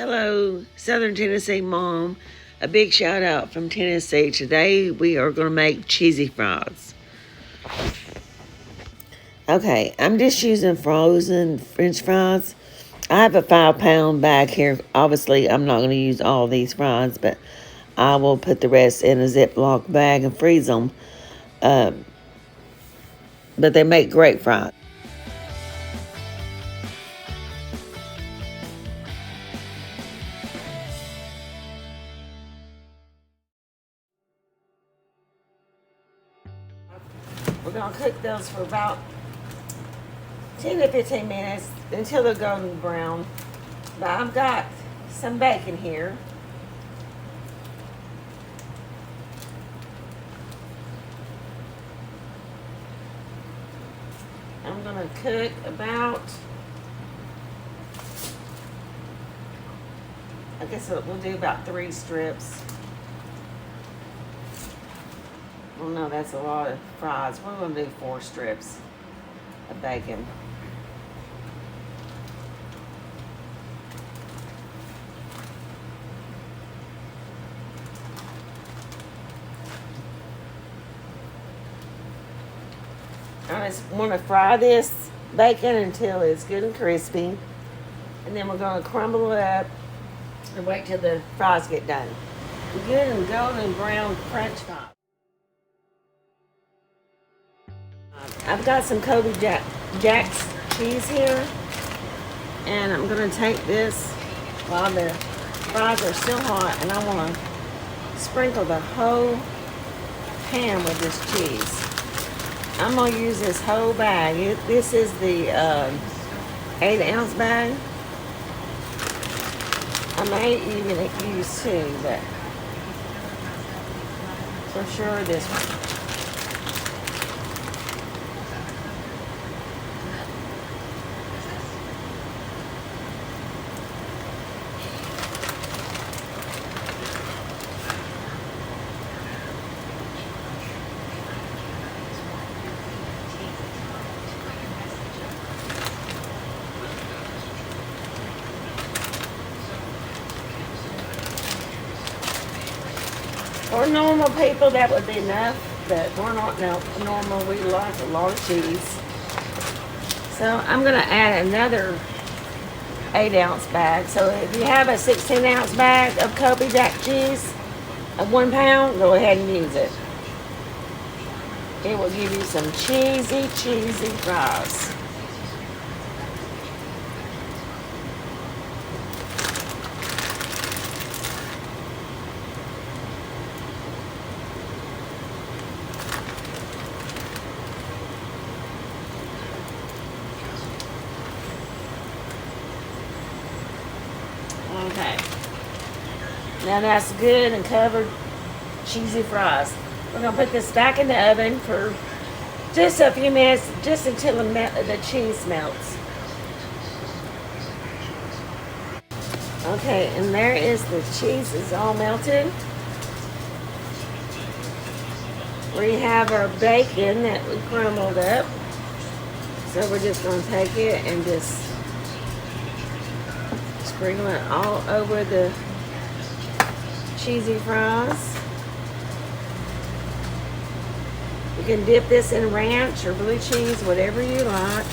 Hello, Southern Tennessee Mom. A big shout out from Tennessee. Today we are going to make cheesy fries. Okay, I'm just using frozen French fries. I have a 5-pound bag here. Obviously, I'm not going to use all these fries, but I will put the rest in a Ziploc bag and freeze them. But they make great fries. We're going to cook those for about 10 to 15 minutes until they're golden brown. But I've got some bacon here. I'm going to cook about, I guess we'll do about 3 strips. Well, no, that's a lot of fries. We're going to do 4 strips of bacon. I just want to fry this bacon until it's good and crispy. And then we're going to crumble it up and wait till the fries get done. Good and golden brown French fries. I've got some Colby Jack Cheese here. And I'm going to take this while the fries are still hot. And I want to sprinkle the whole pan with this cheese. I'm going to use this whole bag. This is the 8-ounce bag. I may even use 2, but for sure this one. For normal people, that would be enough, but we're not normal. We like a lot of cheese. So I'm going to add another 8-ounce bag. So if you have a 16-ounce bag of Colby Jack Cheese of 1 pound, go ahead and use it. It will give you some cheesy fries. Okay, now that's good and covered cheesy fries. We're going to put this back in the oven for just a few minutes, just until the cheese melts. Okay, and there is the cheese is all melted. We have our bacon that we crumbled up. So we're just going to take it and just sprinkle it all over the cheesy fries. You can dip this in ranch or blue cheese, whatever you like.